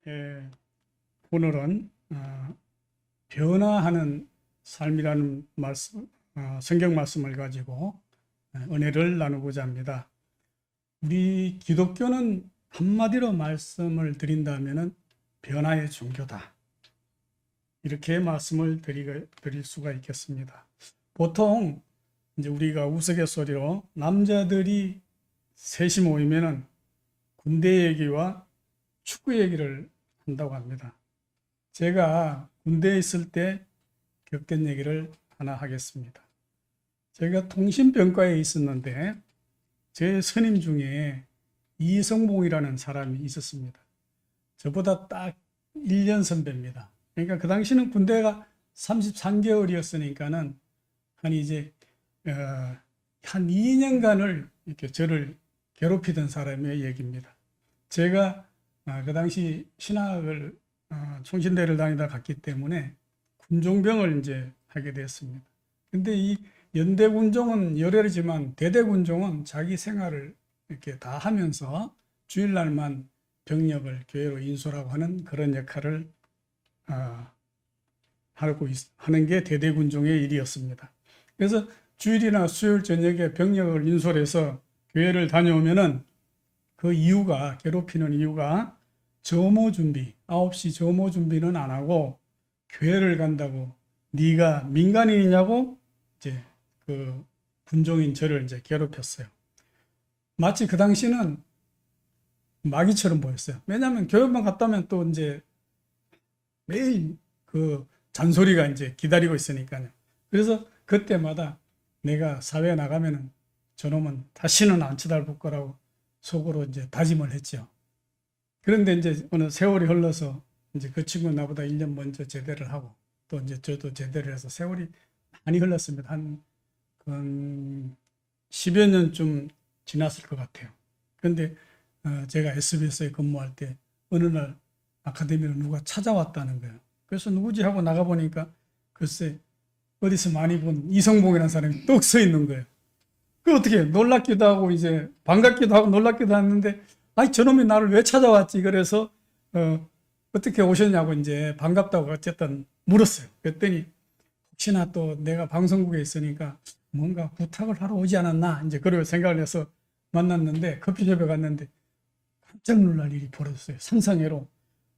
예, 오늘은 변화하는 삶이라는 말씀, 성경 말씀을 가지고 은혜를 나누고자 합니다. 우리 기독교는 한마디로 말씀을 드린다면은 변화의 종교다. 이렇게 말씀을 드릴 수가 있겠습니다. 보통 이제 우리가 우스갯소리로 남자들이 셋이 모이면은 군대 얘기와 축구 얘기를 한다고 합니다. 제가 군대에 있을 때 겪은 얘기를 하나 하겠습니다. 제가 통신병과에 있었는데 제 선임 중에 이성봉이라는 사람이 있었습니다. 저보다 딱 1년 선배입니다. 그러니까 그 당시는 군대가 33개월이었으니까는 한 이제 한 2년간을 이렇게 저를 괴롭히던 사람의 얘기입니다. 제가 그 당시 신학을 총신대를 다니다 갔기 때문에 군종병을 이제 하게 됐습니다. 근데 이 연대군종은 열혈이지만 대대군종은 자기 생활을 이렇게 다 하면서 주일날만 병력을 교회로 인솔하고 하는 그런 역할을 하는 게 대대군종의 일이었습니다. 그래서 주일이나 수요일 저녁에 병력을 인솔해서 교회를 다녀오면은 그 이유가, 괴롭히는 이유가 점호 준비, 9시 점호 준비는 안 하고 교회를 간다고 네가 민간인이냐고 이제 그 군종인 저를 이제 괴롭혔어요. 마치 그 당시는 마귀처럼 보였어요. 왜냐하면 교회만 갔다 오면 또 이제 매일 그 잔소리가 이제 기다리고 있으니까요. 그래서 그때마다 내가 사회에 나가면은 저놈은 다시는 안 쳐다볼 거라고 속으로 이제 다짐을 했죠. 그런데 이제 어느 세월이 흘러서 이제 그 친구는 나보다 1년 먼저 제대를 하고 또 이제 저도 제대를 해서 세월이 많이 흘렀습니다. 한 10여 년쯤 지났을 것 같아요. 그런데 제가 SBS에 근무할 때 어느 날 아카데미로 누가 찾아왔다는 거예요. 그래서 누구지 하고 나가보니까 글쎄 어디서 많이 본 이성봉이라는 사람이 떡 서 있는 거예요. 그 어떻게 놀랍기도 하고 이제 반갑기도 하고 놀랍기도 했는데 아니 저놈이 나를 왜 찾아왔지? 그래서 어떻게 오셨냐고 이제 반갑다고 어쨌든 물었어요. 그랬더니 혹시나 또 내가 방송국에 있으니까 뭔가 부탁을 하러 오지 않았나 이제 그런 생각을 해서 만났는데 커피숍에 갔는데 깜짝 놀랄 일이 벌어졌어요. 상상외로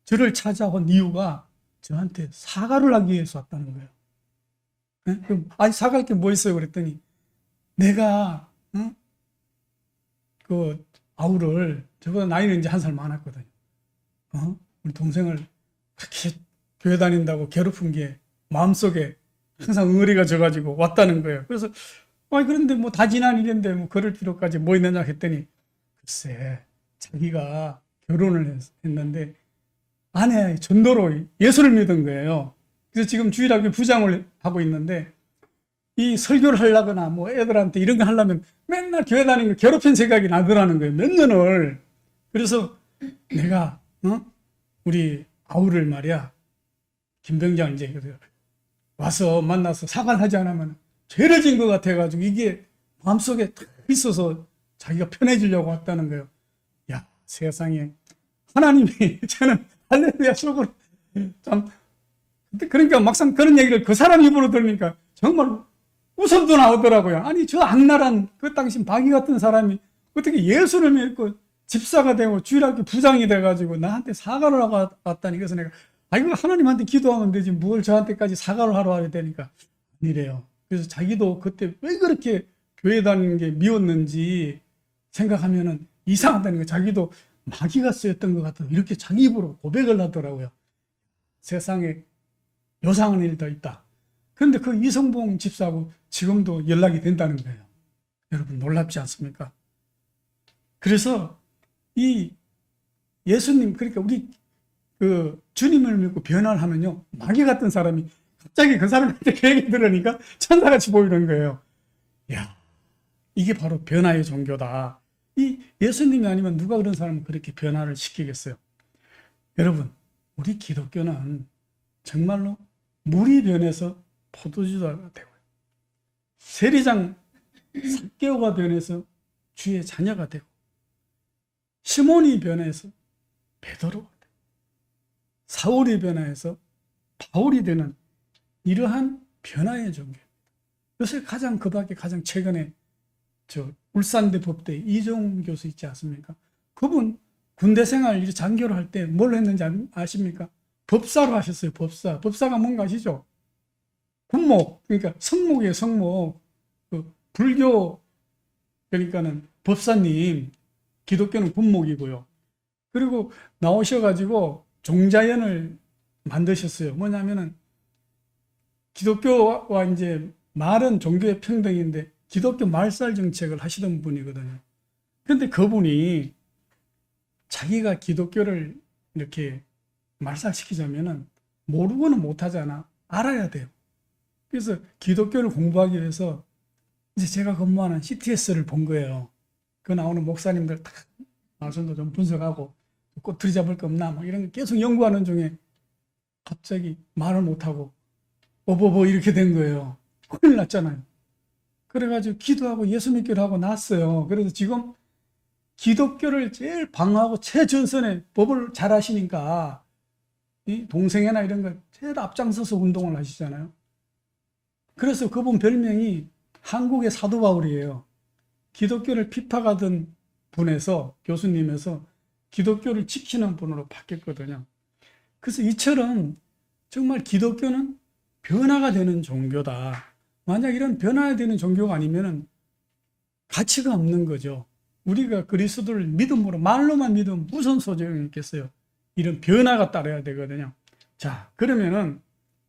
저를 찾아온 이유가 저한테 사과를 하기 위해서 왔다는 거예요. 그럼 아니 사과할 게 뭐 있어요? 그랬더니 내가 그 아우를 저보다 나이는 이제 한 살 많았거든요. 우리 동생을 그렇게 교회 다닌다고 괴롭힌 게 마음속에 항상 응어리가 져가지고 왔다는 거예요. 그래서 아니 그런데 뭐 다 지난 일인데 뭐 그럴 필요까지 뭐 있느냐 했더니 글쎄 자기가 결혼을 했는데 아내 전도로 예수를 믿은 거예요. 그래서 지금 주일학교 부장을 하고 있는데 이 설교를 하려거나 뭐 애들한테 이런 거 하려면 맨날 교회 다니는 거 괴롭힌 생각이 나더라는 거예요. 몇 년을. 그래서 내가 우리 아우를 말이야 김병장 이제 와서 만나서 사과를 하지 않으면 죄를 진 것 같아가지고 이게 마음속에 탁 있어서 자기가 편해지려고 왔다는 거예요. 야 세상에 하나님이 저는 할렐루야 속으로 참 그러니까 막상 그런 얘기를 그 사람 입으로 들으니까 정말 웃음도 나오더라고요. 아니 저 악랄한 그 당시 마귀 같은 사람이 어떻게 예수를 믿고 집사가 되고 주일학교 부장이 돼가지고 나한테 사과를 하고 왔다니. 그래서 내가 이거 하나님한테 기도하면 되지 뭘 저한테까지 사과를 하러 와야 되니까 아니래요. 그래서 자기도 그때 왜 그렇게 교회 다니는 게 미웠는지 생각하면은 이상하다는 거. 자기도 마귀가 쓰였던 것 같다 이렇게 자기 입으로 고백을 하더라고요. 세상에 요상한 일도 있다. 그런데 그 이성봉 집사하고 지금도 연락이 된다는 거예요. 여러분 놀랍지 않습니까? 그래서 이 예수님, 그러니까 우리 그 주님을 믿고 변화를 하면요 마귀 같은 사람이 갑자기 그 사람한테 그 얘기 들으니까 천사같이 보이는 거예요. 야, 이게 바로 변화의 종교다. 이 예수님이 아니면 누가 그런 사람을 그렇게 변화를 시키겠어요? 여러분, 우리 기독교는 정말로 물이 변해서 포도주가 되고요. 세리장 삭개오가 변해서 주의 자녀가 되고 시몬이 변해서 베드로가 되고 사울이 변화해서 바울이 되는 이러한 변화의 종교. 요새 가장 그 밖에 가장 최근에 울산대 법대 이종 교수 있지 않습니까? 그분 군대 생활 이렇게 장교를 할 때 뭘 했는지 아십니까? 법사로 하셨어요. 법사. 법사가 뭔가 아시죠? 군목, 그러니까 성목이에요. 성목. 그 불교 그러니까는 법사님, 기독교는 군목이고요. 그리고 나오셔가지고 종자연을 만드셨어요. 뭐냐면은 기독교와 이제 말은 종교의 평등인데 기독교 말살 정책을 하시던 분이거든요. 그런데 그분이 자기가 기독교를 이렇게 말살시키자면은 모르고는 못하잖아. 알아야 돼요. 그래서 기독교를 공부하기 위해서 이제 제가 근무하는 CTS를 본 거예요. 그 나오는 목사님들 다 말씀도 좀 분석하고 꼬투리 잡을 거 없나 막 이런 거 계속 연구하는 중에 갑자기 말을 못하고 어버버 이렇게 된 거예요. 큰일 났잖아요. 그래가지고 기도하고 예수 믿기로 하고 났어요. 그래서 지금 기독교를 제일 방어하고 최전선에 법을 잘 하시니까 이 동생회나 이런 거 제일 앞장서서 운동을 하시잖아요. 그래서 그분 별명이 한국의 사도 바울이에요. 기독교를 핍박하던 분에서 교수님에서 기독교를 지키는 분으로 바뀌었거든요. 그래서 이처럼 정말 기독교는 변화가 되는 종교다. 만약 이런 변화되는 종교가 아니면 가치가 없는 거죠. 우리가 그리스도를 믿음으로 말로만 믿으면 무슨 소용이 있겠어요. 이런 변화가 따라야 되거든요. 자, 그러면은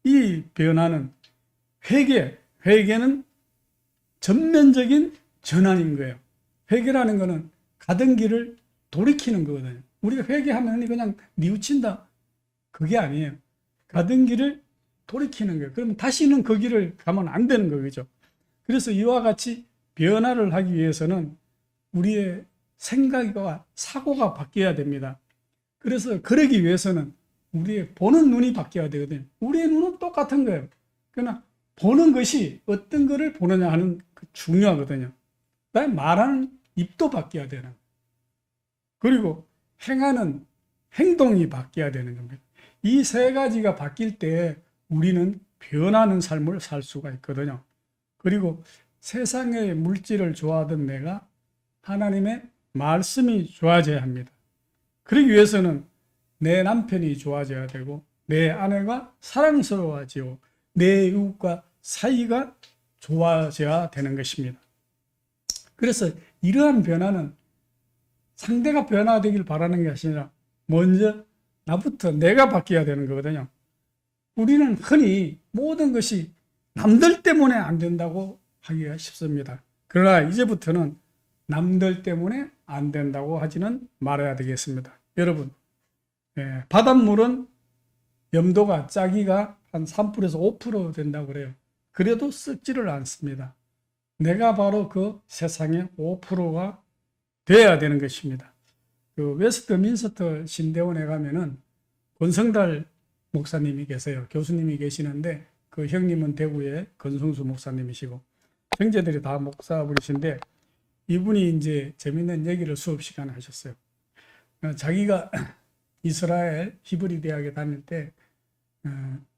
이 변화는 회개는 전면적인 전환인 거예요. 회개라는 거는 가던 길을 돌이키는 거거든요. 우리가 회개하면 그냥 뉘우친다. 그게 아니에요. 가던 길을 돌이키는 거예요. 그러면 다시는 그 길을 가면 안 되는 거죠. 그래서 이와 같이 변화를 하기 위해서는 우리의 생각과 사고가 바뀌어야 됩니다. 그래서 그러기 위해서는 우리의 보는 눈이 바뀌어야 되거든요. 우리의 눈은 똑같은 거예요. 그러나 보는 것이 어떤 것을 보느냐 하는 그 중요하거든요. 그다음에 말하는 입도 바뀌어야 되는 거예요. 그리고 행하는 행동이 바뀌어야 되는 겁니다. 이 세 가지가 바뀔 때 우리는 변하는 삶을 살 수가 있거든요. 그리고 세상의 물질을 좋아하던 내가 하나님의 말씀이 좋아져야 합니다. 그러기 위해서는 내 남편이 좋아져야 되고 내 아내가 사랑스러워지고 내 이웃과 사이가 좋아져야 되는 것입니다. 그래서 이러한 변화는 상대가 변화되길 바라는 것이 아니라 먼저 나부터 내가 바뀌어야 되는 거거든요. 우리는 흔히 모든 것이 남들 때문에 안 된다고 하기가 쉽습니다. 그러나 이제부터는 남들 때문에 안 된다고 하지는 말아야 되겠습니다. 여러분, 바닷물은 염도가 짜기가 한 3%에서 5% 된다고 그래요. 그래도 썩지를 않습니다. 내가 바로 그 세상의 5%가 돼야 되는 것입니다. 그 웨스트민스터 신대원에 가면은 권성달 목사님이 계세요. 교수님이 계시는데 그 형님은 대구의 권성수 목사님이시고 형제들이 다 목사분이신데 이분이 이제 재밌는 얘기를 수업 시간에 하셨어요. 자기가 이스라엘 히브리 대학에 다닐 때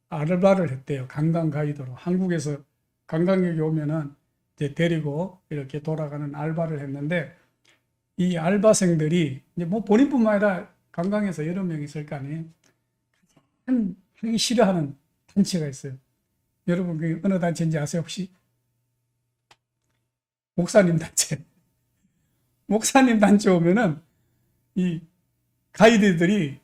아르바를 했대요. 관광 가이드로. 한국에서 관광객이 오면은 이제 데리고 이렇게 돌아가는 알바를 했는데 이 알바생들이 이제 뭐 본인뿐만 아니라 관광에서 여러 명 있을 거 아니에요. 하기 싫어하는 단체가 있어요. 여러분 그 어느 단체인지 아세요 혹시? 목사님 단체. 목사님 단체 오면은 이 가이드들이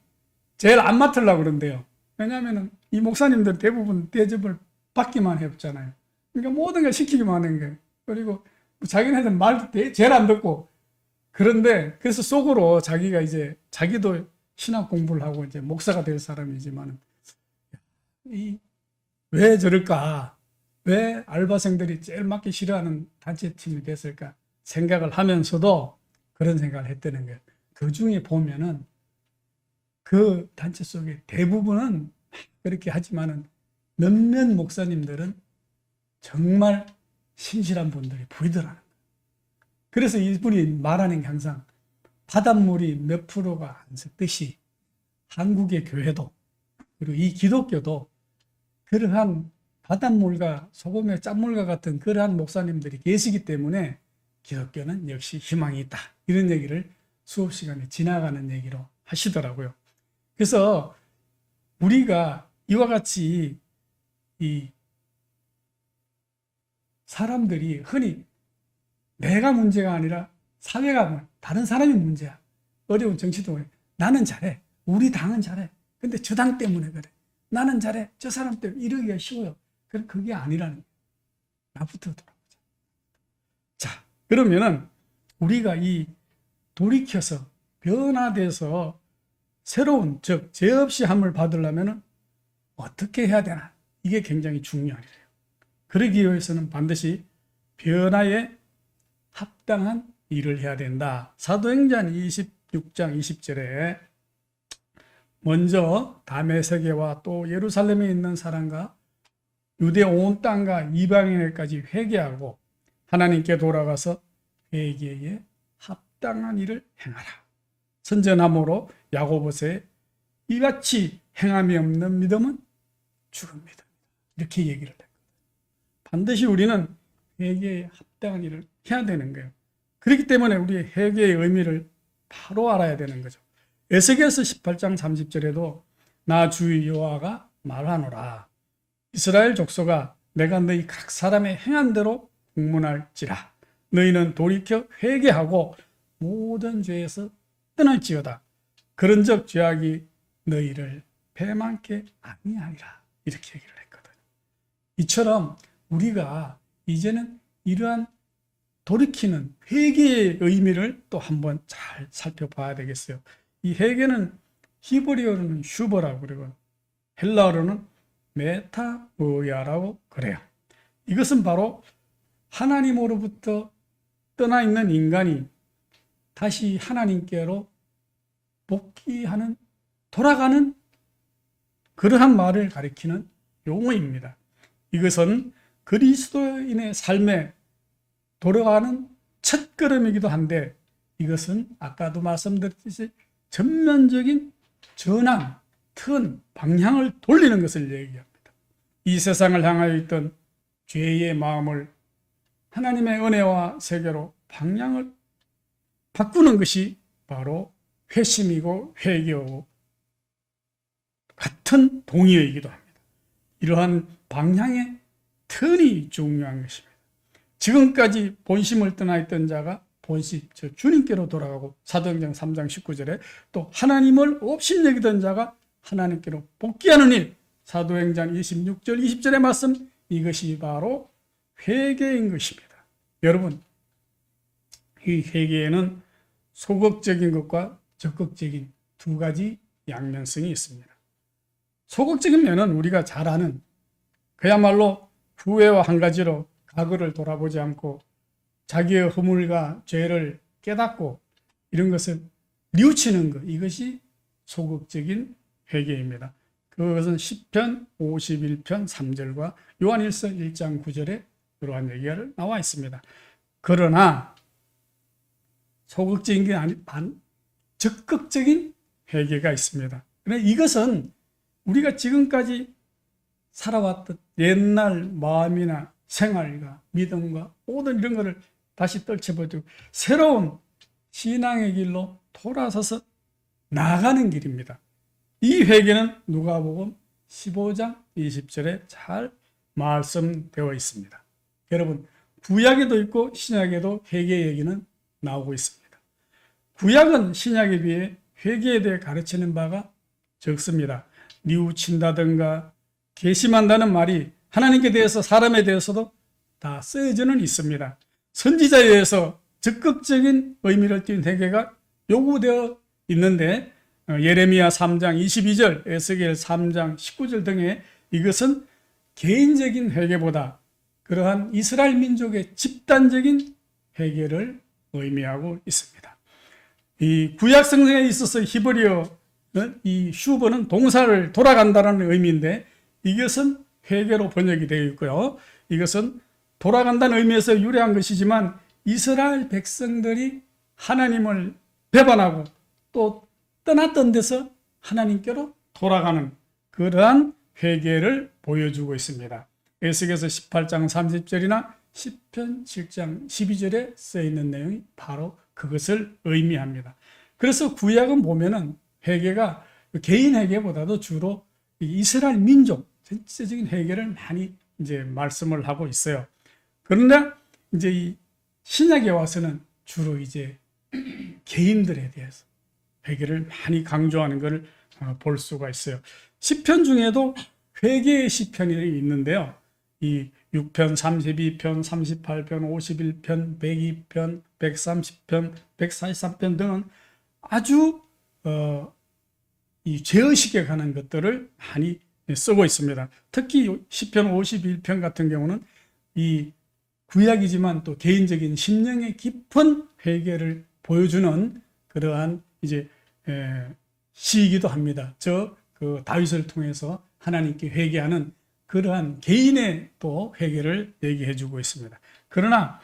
제일 안 맡으려고 그런대요. 왜냐하면은 이 목사님들 대부분 대접을 받기만 해봤잖아요. 그러니까 모든 걸 시키기만 하는 거예요. 그리고 자기네들 말도 제일 안 듣고 그런데 그래서 속으로 자기가 이제 자기도 신학 공부를 하고 이제 목사가 될 사람이지만 왜 저럴까? 왜 알바생들이 제일 맡기 싫어하는 단체팀이 됐을까? 생각을 하면서도 그런 생각을 했다는 거예요. 그 중에 보면은 그 단체 속에 대부분은 그렇게 하지만은 몇몇 목사님들은 정말 신실한 분들이 보이더라는 거예요. 그래서 이분이 말하는 게 항상 바닷물이 몇 프로가 안 섞듯이 한국의 교회도 그리고 이 기독교도 그러한 바닷물과 소금의 짠물과 같은 그러한 목사님들이 계시기 때문에 기독교는 역시 희망이 있다. 이런 얘기를 수업 시간에 지나가는 얘기로 하시더라고요. 그래서 우리가 이와 같이 이 사람들이 흔히 내가 문제가 아니라 사회가 다른 사람이 문제야. 어려운 정치도 그래. 나는 잘해. 우리 당은 잘해. 근데 저 당 때문에 그래. 나는 잘해. 저 사람 때문에 이러기가 쉬워요. 그게 아니라는 거예요. 나부터 돌아보자. 자, 그러면은 우리가 이 돌이켜서 변화돼서 새로운, 즉 죄 없이 함을 받으려면 어떻게 해야 되나? 이게 굉장히 중요해요. 그러기 위해서는 반드시 변화에 합당한 일을 해야 된다. 사도행전 26장 20절에 먼저 다메섹에와 또 예루살렘에 있는 사람과 유대 온 땅과 이방인에까지 회개하고 하나님께 돌아가서 회개에 합당한 일을 행하라. 선전함으로 야고보서에 이같이 행함이 없는 믿음은 죽은 믿음이다. 이렇게 얘기를 했거든요. 반드시 우리는 회개에 합당한 일을 해야 되는 거예요. 그렇기 때문에 우리 회개의 의미를 바로 알아야 되는 거죠. 에스겔서 18장 30절에도 나 주 여호와가 말하노라. 이스라엘 족속아 내가 너희 각 사람의 행한 대로 공문할지라. 너희는 돌이켜 회개하고 모든 죄에서 떠날지어다. 그런즉 죄악이 너희를 배만케 아니하리라. 이렇게 얘기를 했거든요. 이처럼 우리가 이제는 이러한 돌이키는 회개의 의미를 또 한번 잘 살펴봐야 되겠어요. 이 회개는 히브리어로는 슈버라고 그러고 헬라어로는 메타모야라고 그래요. 이것은 바로 하나님으로부터 떠나 있는 인간이 다시 하나님께로 복귀하는, 돌아가는 그러한 말을 가리키는 용어입니다. 이것은 그리스도인의 삶에 돌아가는 첫걸음이기도 한데 이것은 아까도 말씀드렸듯이 전면적인 전환, 턴, 방향을 돌리는 것을 얘기합니다. 이 세상을 향하여 있던 죄의 마음을 하나님의 은혜와 세계로 방향을 바꾸는 것이 바로 회심이고 회개하고 같은 동의어이기도 합니다. 이러한 방향의 턴이 중요한 것입니다. 지금까지 본심을 떠나 있던 자가 본심, 즉 주님께로 돌아가고 사도행전 3장 19절에 또 하나님을 업신여기던 자가 하나님께로 복귀하는 일, 사도행전 26절 20절의 말씀, 이것이 바로 회개인 것입니다. 여러분, 이 회개에는 소극적인 것과 적극적인 두 가지 양면성이 있습니다. 소극적인 면은 우리가 잘 아는 그야말로 후회와 한 가지로 과거를 돌아보지 않고 자기의 허물과 죄를 깨닫고 이런 것을 뉘우치는 것, 이것이 소극적인 회개입니다. 그것은 시편 51편 3절과 요한일서 1장 9절에 그러한 얘기가 나와 있습니다. 그러나 소극적인 게 아닌 적극적인 회개가 있습니다. 그런데 이것은 우리가 지금까지 살아왔던 옛날 마음이나 생활과 믿음과 모든 이런 것을 다시 떨쳐버리고 새로운 신앙의 길로 돌아서서 나아가는 길입니다. 이 회개는 누가복음 15장 20절에 잘 말씀되어 있습니다. 여러분, 구약에도 있고 신약에도 회개 얘기는 나오고 있습니다. 구약은 신약에 비해 회개에 대해 가르치는 바가 적습니다. 뉘우친다든가 괘씸한다는 말이 하나님께 대해서 사람에 대해서도 다 쓰여져는 있습니다. 선지자에 의해서 적극적인 의미를 띤 회개가 요구되어 있는데 예레미야 3장 22절, 에스겔 3장 19절 등의 이것은 개인적인 회개보다 그러한 이스라엘 민족의 집단적인 회개를 의미하고 있습니다. 이 구약 성경에 있어서 히브리어 이 슈버는 동사를 돌아간다는 의미인데 이것은 회개로 번역이 되어 있고요. 이것은 돌아간다는 의미에서 유래한 것이지만 이스라엘 백성들이 하나님을 배반하고 또 떠났던 데서 하나님께로 돌아가는 그러한 회개를 보여주고 있습니다. 에스겔서 18장 30절이나 시편 7장 12절에 써 있는 내용이 바로 그것을 의미합니다. 그래서 구약은 보면은 회개가 개인 회개보다도 주로 이스라엘 민족 전체적인 회개를 많이 이제 말씀을 하고 있어요. 그런데 이제 이 신약에 와서는 주로 이제 개인들에 대해서 회개를 많이 강조하는 것을 볼 수가 있어요. 시편 중에도 회개의 시편이 있는데요. 이 6편, 32편, 38편, 51편, 102편, 130편, 143편 등은 아주 이 죄의식에 관한 것들을 많이 쓰고 있습니다. 특히 시편 51편 같은 경우는 이 구약이지만 또 개인적인 심령의 깊은 회개를 보여주는 그러한 이제 시이기도 합니다. 그 다윗을 통해서 하나님께 회개하는 그러한 개인의 또 회개를 얘기해 주고 있습니다. 그러나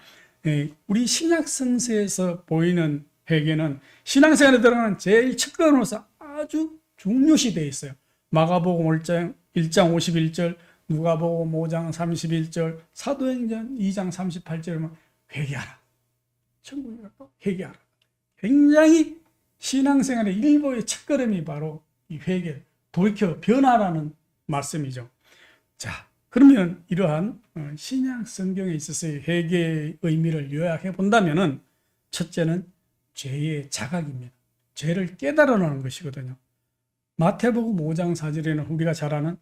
우리 신약 성서에서 보이는 회개는 신앙생활에 들어가는 제일 첫걸음으로서 아주 중요시 되어 있어요. 마가복음 1장 51절, 누가복음 5장 31절, 사도행전 2장 38절에 회개하라. 천국에 가서 회개하라. 굉장히 신앙생활의 일보의 첫걸음이 바로 이 회개, 돌이켜 변화라는 말씀이죠. 자, 그러면 이러한 신약 성경에 있어서의 회개의 의미를 요약해 본다면은 첫째는 죄의 자각입니다. 죄를 깨달아내는 것이거든요. 마태복음 5장 4절에는 우리가 잘 아는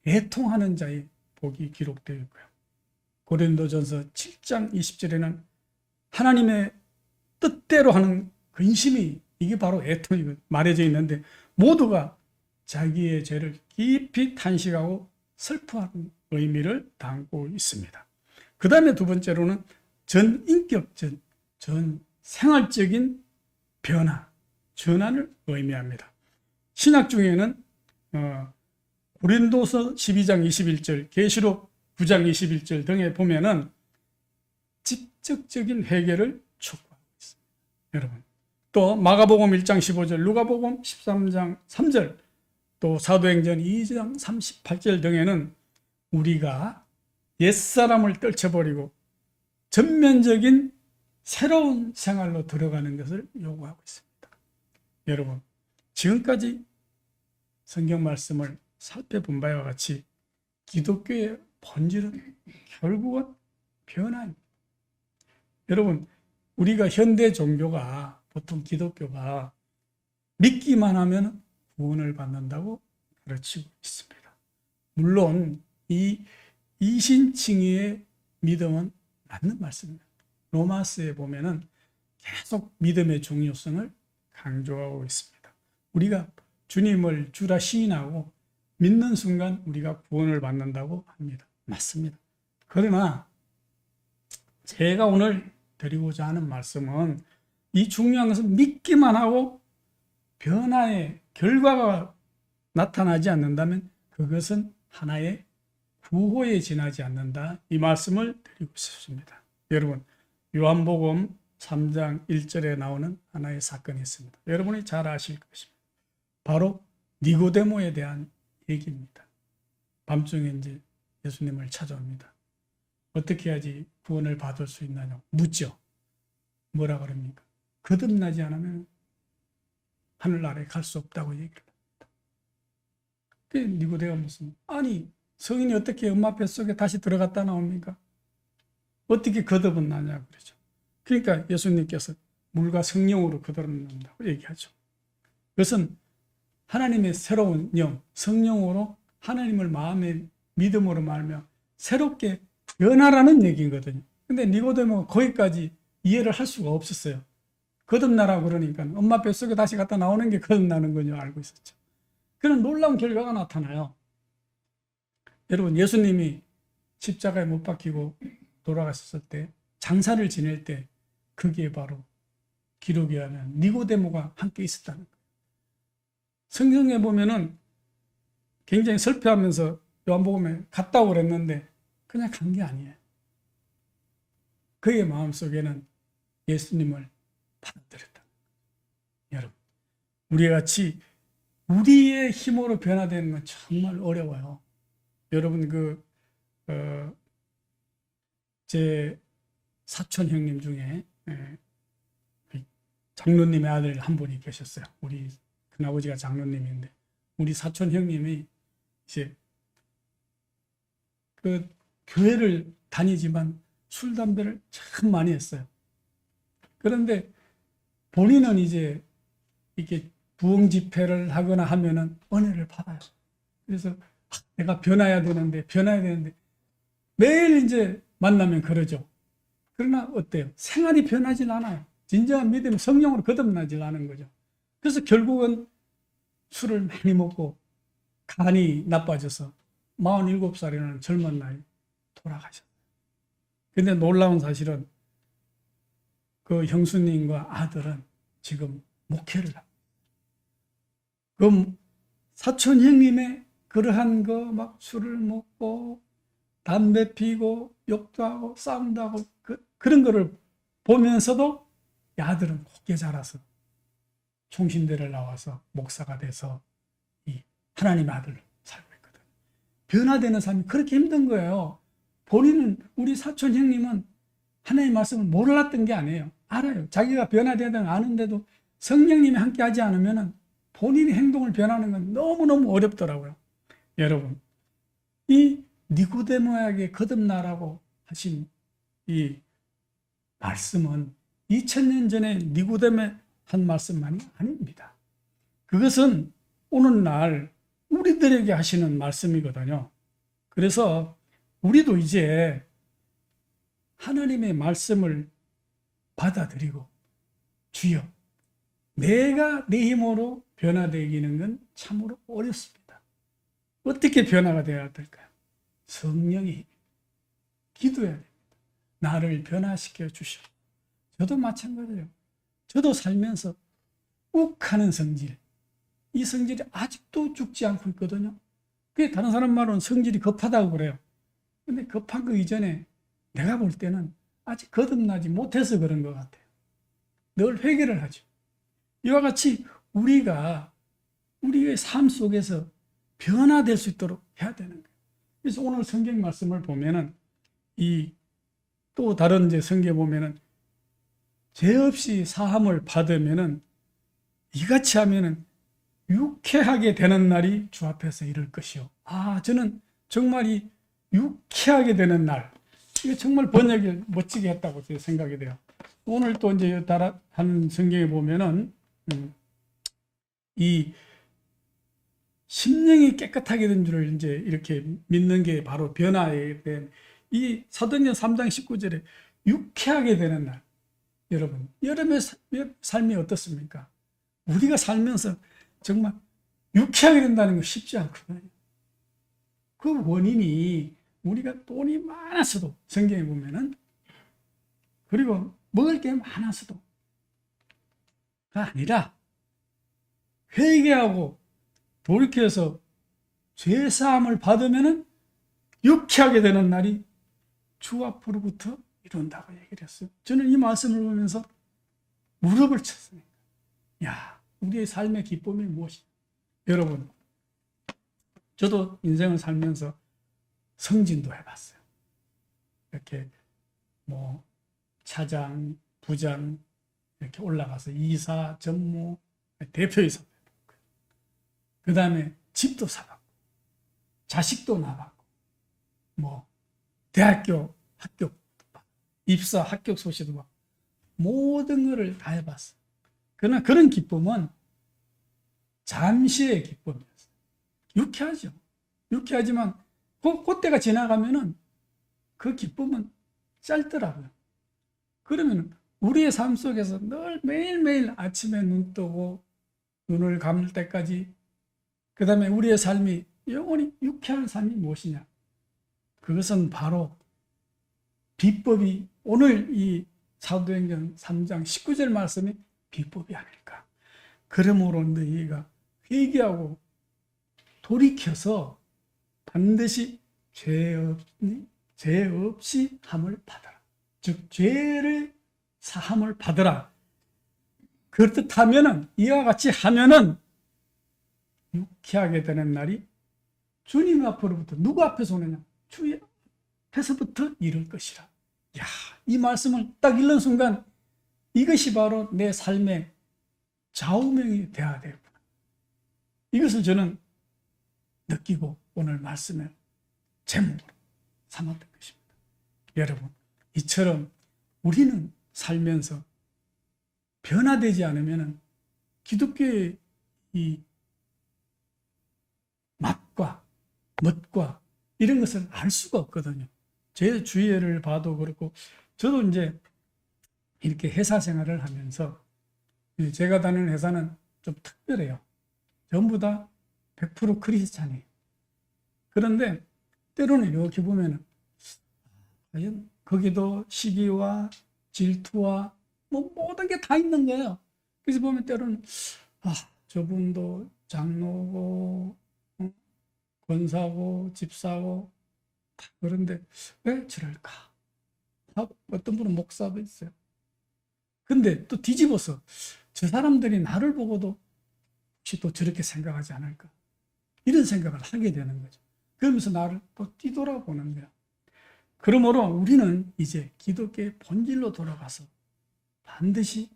애통하는 자의 복이 기록되어 있고요. 고린도전서 7장 20절에는 하나님의 뜻대로 하는 근심이 이게 바로 애통이 말해져 있는데 모두가 자기의 죄를 깊이 탄식하고 슬퍼하는 의미를 담고 있습니다. 그 다음에 두 번째로는 전인격적, 전 생활적인 변화, 전환을 의미합니다. 신약 중에는 고린도서 12장 21절, 계시록 9장 21절 등에 보면은 직접적인 회개를 촉구하고 있습니다. 여러분. 또 마가복음 1장 15절, 누가복음 13장 3절, 또 사도행전 2장 38절 등에는 우리가 옛사람을 떨쳐버리고 전면적인 새로운 생활로 들어가는 것을 요구하고 있습니다. 여러분, 지금까지 성경 말씀을 살펴본 바와 같이 기독교의 본질은 결국은 변화입니다. 여러분, 우리가 현대 종교가 보통 기독교가 믿기만 하면 구원을 받는다고 가르치고 있습니다. 물론 이 이신칭의의 믿음은 맞는 말씀입니다. 로마서에 보면은 계속 믿음의 중요성을 강조하고 있습니다. 우리가 주님을 주라 시인하고 믿는 순간 우리가 구원을 받는다고 합니다. 맞습니다. 그러나 제가 오늘 드리고자 하는 말씀은 이 중요한 것은 믿기만 하고 변화의 결과가 나타나지 않는다면 그것은 하나의 구호에 지나지 않는다. 이 말씀을 드리고 싶습니다. 여러분, 요한복음 3장 1절에 나오는 하나의 사건이 있습니다. 여러분이 잘 아실 것입니다. 바로 니고데모에 대한 얘기입니다. 밤중에 이제 예수님을 찾아옵니다. 어떻게 해야지 구원을 받을 수 있느냐고 묻죠. 뭐라 그럽니까? 거듭나지 않으면 하늘나라에 갈 수 없다고 얘기를 합니다. 그 니고데모는 아니 성인이 어떻게 엄마 뱃속에 다시 들어갔다 나옵니까? 어떻게 거듭은 나냐고 그러죠. 그러니까 예수님께서 물과 성령으로 거듭난다고 얘기하죠. 그것은 하나님의 새로운 영, 성령으로 하나님을 마음의 믿음으로 말하며 새롭게 변화라는 얘기거든요. 근데 니고데모가 거기까지 이해를 할 수가 없었어요. 거듭나라고 그러니까 엄마 뱃속에 다시 갔다 나오는 게 거듭나는 거냐 알고 있었죠. 그런 놀라운 결과가 나타나요. 여러분, 예수님이 십자가에 못 박히고 돌아가셨을 때 장사를 지낼 때 그게 바로 기록에 하면 니고데모가 함께 있었다는 거예요. 성경에 보면은 굉장히 설교하면서 요한복음에 갔다고 그랬는데 그냥 간 게 아니에요. 그의 마음속에는 예수님을 받아들였다. 여러분, 우리가 같이 우리의 힘으로 변화되는 건 정말 어려워요. 여러분 제 사촌 형님 중에 장로님의 아들 한 분이 계셨어요. 우리 큰아버지가 장로님인데 우리 사촌 형님이 이제 그 교회를 다니지만 술 담배를 참 많이 했어요. 그런데 본인은 이제 이렇게 부흥 집회를 하거나 하면은 은혜를 받아요. 그래서 내가 변해야 되는데 매일 이제 만나면 그러죠. 그러나 어때요? 생활이 변하진 않아요. 진정한 믿음이 성령으로 거듭나질 않은 거죠. 그래서 결국은 술을 많이 먹고 간이 나빠져서 47살이라는 젊은 나이 돌아가셨어요. 근데 놀라운 사실은 그 형수님과 아들은 지금 목회를 합니다. 그 사촌 형님의 그러한 거 막 술을 먹고 담배 피고 욕도 하고 싸움도 하고 그런 거를 보면서도 이 아들은 곱게 자라서 총신대를 나와서 목사가 돼서 이 하나님의 아들로 살고 있거든. 변화되는 삶이 그렇게 힘든 거예요. 본인은 우리 사촌 형님은 하나님의 말씀을 몰랐던 게 아니에요. 알아요. 자기가 변화되는 걸 아는데도 성령님이 함께 하지 않으면 본인의 행동을 변하는 건 너무너무 어렵더라고요. 여러분, 이 니고데모에게 거듭나라고 하신 이 말씀은 2000년 전에 니고데모에 한 말씀만이 아닙니다. 그것은 오늘날 우리들에게 하시는 말씀이거든요. 그래서 우리도 이제 하나님의 말씀을 받아들이고 주여 내가 내 힘으로 변화되기는 건 참으로 어렵습니다. 어떻게 변화가 되어야 될까요? 성령의 힘, 기도해야 됩니다. 나를 변화시켜 주시오. 저도 마찬가지예요. 저도 살면서 욱하는 성질, 이 성질이 아직도 죽지 않고 있거든요. 그게 다른 사람 말로는 성질이 급하다고 그래요. 근데 급한 거 이전에 내가 볼 때는 아직 거듭나지 못해서 그런 것 같아요. 늘 회개를 하죠. 이와 같이 우리가 우리의 삶 속에서 변화될 수 있도록 해야 되는 거예요. 그래서 오늘 성경 말씀을 보면은 또 다른 이제 성경에 보면은 죄 없이 사함을 받으면은 이같이 하면은 유쾌하게 되는 날이 주 앞에서 이를 것이요. 저는 정말 이 유쾌하게 되는 날, 이게 정말 번역을 멋지게 했다고 생각이 돼요. 오늘 또 이제 다른 성경에 보면은 이 심령이 깨끗하게 된 줄을 이제 이렇게 믿는 게 바로 변화에 된 이 사도행전 3장 19절에 유쾌하게 되는 날. 여러분의 삶이 어떻습니까? 우리가 살면서 정말 유쾌하게 된다는 거 쉽지 않거든요. 그 원인이 우리가 돈이 많아서도 성경에 보면은 그리고 먹을 게 많아서도 아니라 회개하고 돌이켜서 죄사함을 받으면은 유쾌하게 되는 날이 주 앞으로부터 이룬다고 얘기를 했어요. 저는 이 말씀을 보면서 무릎을 쳤습니다. 우리의 삶의 기쁨이 무엇이냐? 여러분, 저도 인생을 살면서 성진도 해봤어요. 이렇게 차장, 부장 이렇게 올라가서 이사, 전무, 대표이사 해봤고요. 그 다음에 집도 사봤고, 자식도 낳았고, 대학교 합격, 입사 합격 소식도 받고, 모든 것을 다 해봤어요. 그러나 그런 기쁨은 잠시의 기쁨이었어요. 유쾌하죠. 유쾌하지만 그때가 지나가면은 그 기쁨은 짧더라고요. 그러면 우리의 삶 속에서 늘 매일매일 아침에 눈 뜨고 눈을 감을 때까지, 그 다음에 우리의 삶이 영원히 유쾌한 삶이 무엇이냐? 그것은 바로 비법이, 오늘 이 사도행전 3장 19절 말씀이 비법이 아닐까. 그러므로 너희가 회개하고 돌이켜서 반드시 죄 없이 함을 받아라. 즉 죄를 사함을 받으라. 그렇듯 하면은, 이와 같이 하면은 유쾌하게 되는 날이 주님 앞으로부터 누구 앞에서 오느냐? 주의 앞에서부터 이룰 것이라. 야, 이 말씀을 딱 읽는 순간 이것이 바로 내 삶의 좌우명이 되어야 되겠구나. 이것을 저는 느끼고 오늘 말씀을 제목으로 삼았던 것입니다. 여러분, 이처럼 우리는 살면서 변화되지 않으면 기독교의 이 맛과 멋과 이런 것을 알 수가 없거든요. 제 주위를 봐도 그렇고, 저도 이제 이렇게 회사 생활을 하면서 제가 다니는 회사는 좀 특별해요. 전부 다 100% 크리스찬이에요. 그런데 때로는 이렇게 보면은 과연 거기도 시기와 질투와 뭐 모든 게 다 있는 거예요. 그래서 보면 때로는 저분도 장로고 권사고 집사고 그런데 왜 저럴까? 어떤 분은 목사도 있어요. 근데 또 뒤집어서 저 사람들이 나를 보고도 혹시 또 저렇게 생각하지 않을까? 이런 생각을 하게 되는 거죠. 그러면서 나를 또 뒤돌아보는 거야. 그러므로 우리는 이제 기독교의 본질로 돌아가서 반드시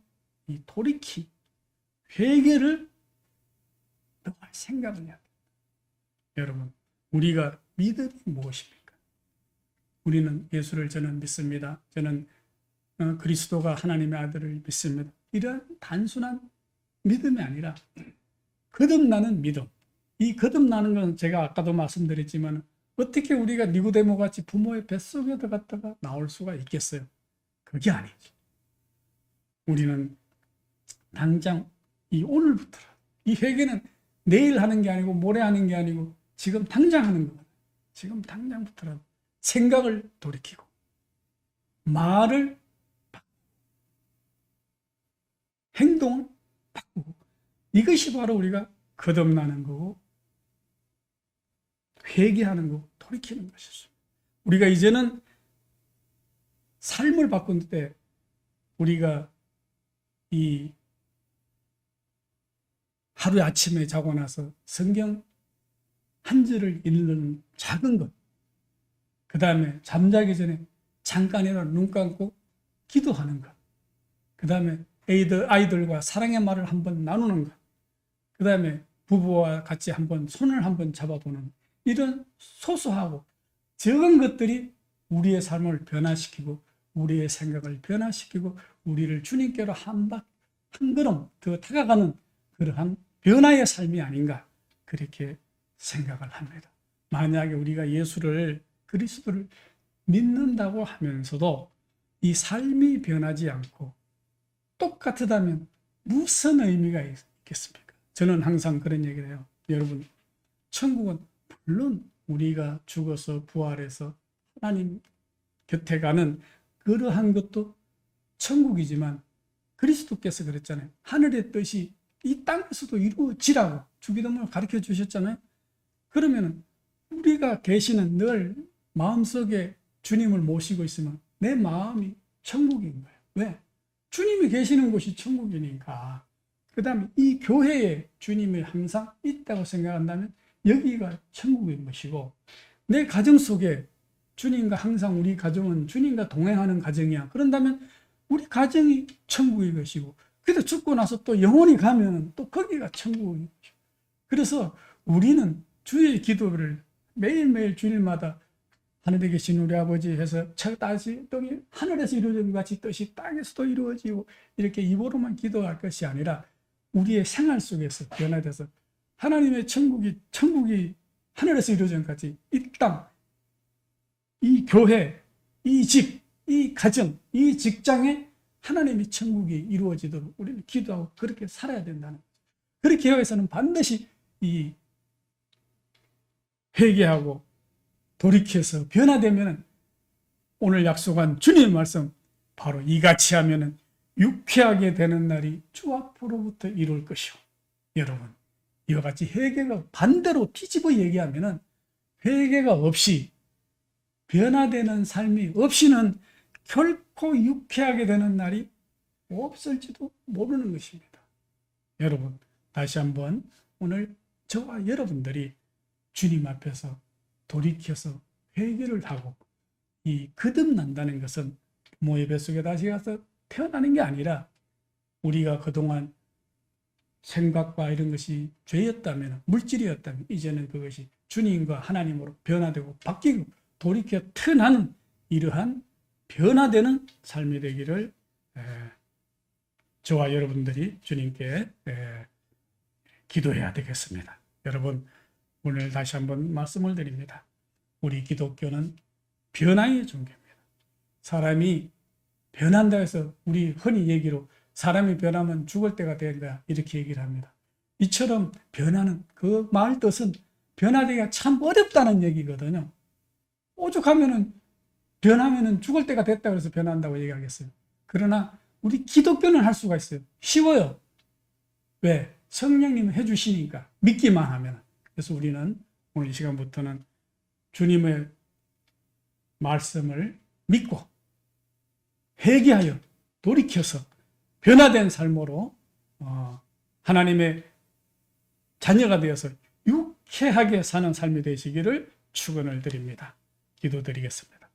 이 돌이킴, 회개를 늘 생각을 해야 됩니다. 여러분, 우리가 믿음이 무엇입니까? 우리는 예수를 저는 믿습니다. 저는 그리스도가 하나님의 아들을 믿습니다. 이런 단순한 믿음이 아니라 거듭나는 믿음. 이 거듭나는 건 제가 아까도 말씀드렸지만 어떻게 우리가 니고데모 같이 부모의 뱃속에 들어갔다가 나올 수가 있겠어요? 그게 아니죠. 우리는 당장 이 오늘부터 이 회개는 내일 하는 게 아니고 모레 하는 게 아니고 지금 당장 하는 거예요. 지금 당장부터라도 생각을 돌이키고 말을 바꾸고 행동을 바꾸고 이것이 바로 우리가 거듭나는 거고 회개하는 거고 돌이키는 것이죠. 우리가 이제는 삶을 바꾼 때 우리가 이 하루에 아침에 자고 나서 성경 한 절을 읽는 작은 것, 그 다음에 잠자기 전에 잠깐이라도 눈 감고 기도하는 것, 그 다음에 아이들과 사랑의 말을 한번 나누는 것, 그 다음에 부부와 같이 한번 손을 한번 잡아보는 이런 소소하고 적은 것들이 우리의 삶을 변화시키고 우리의 생각을 변화시키고 우리를 주님께로 한 걸음 더 다가가는 그러한 변화의 삶이 아닌가 그렇게 생각을 합니다. 만약에 우리가 예수를 그리스도를 믿는다고 하면서도 이 삶이 변하지 않고 똑같다면 무슨 의미가 있겠습니까? 저는 항상 그런 얘기를 해요. 여러분, 천국은 물론 우리가 죽어서 부활해서 하나님 곁에 가는 그러한 것도 천국이지만 그리스도께서 그랬잖아요. 하늘의 뜻이 이 땅에서도 이루어지라고 주기도문을 가르쳐 주셨잖아요. 그러면 우리가 계시는 늘 마음속에 주님을 모시고 있으면 내 마음이 천국인 거예요. 왜? 주님이 계시는 곳이 천국이니까. 그 다음에 이 교회에 주님이 항상 있다고 생각한다면 여기가 천국인 것이고 내 가정 속에 주님과 항상 우리 가정은 주님과 동행하는 가정이야. 그런다면 우리 가정이 천국인 것이고 그래도 죽고 나서 또 영원히 가면 또 거기가 천국인 것이고 그래서 우리는 주의 기도를 매일매일 주일마다 하늘에 계신 우리 아버지 해서 뜻이 떡이 하늘에서 이루어진 것 같이 뜻이 땅에서도 이루어지고 이렇게 입으로만 기도할 것이 아니라 우리의 생활 속에서 변화돼서 하나님의 천국이 하늘에서 이루어진 것 같이 이 땅, 이 교회, 이 집, 이 가정, 이 직장에 하나님의 천국이 이루어지도록 우리는 기도하고 그렇게 살아야 된다는 거죠. 그렇게 해서는 반드시 이 회개하고 돌이켜서 변화되면 오늘 약속한 주님의 말씀 바로 이같이 하면 유쾌하게 되는 날이 주 앞으로부터 이룰 것이요. 여러분, 이와 같이 회개가 반대로 뒤집어 얘기하면 회개가 없이 변화되는 삶이 없이는 결코 유쾌하게 되는 날이 없을지도 모르는 것입니다. 여러분, 다시 한번 오늘 저와 여러분들이 주님 앞에서 돌이켜서 회개를 하고 이 거듭난다는 것은 부모의 뱃속에 다시 가서 태어나는 게 아니라 우리가 그동안 생각과 이런 것이 죄였다면, 물질이었다면 이제는 그것이 주님과 하나님으로 변화되고 바뀌고 돌이켜 태어나는 이러한 변화되는 삶이 되기를 저와 여러분들이 주님께 기도해야 되겠습니다. 여러분, 오늘 다시 한번 말씀을 드립니다. 우리 기독교는 변화의 종교입니다. 사람이 변한다 해서 우리 흔히 얘기로 사람이 변하면 죽을 때가 된다 이렇게 얘기를 합니다. 이처럼 변하는 그 말 뜻은 변화되기가 참 어렵다는 얘기거든요. 오죽하면은 변하면은 죽을 때가 됐다 그래서 변한다고 얘기하겠어요. 그러나 우리 기독교는 할 수가 있어요. 쉬워요. 왜? 성령님은 해주시니까 믿기만 하면. 그래서 우리는 오늘 이 시간부터는 주님의 말씀을 믿고 회개하여 돌이켜서 변화된 삶으로 하나님의 자녀가 되어서 유쾌하게 사는 삶이 되시기를 축원을 드립니다. 기도드리겠습니다.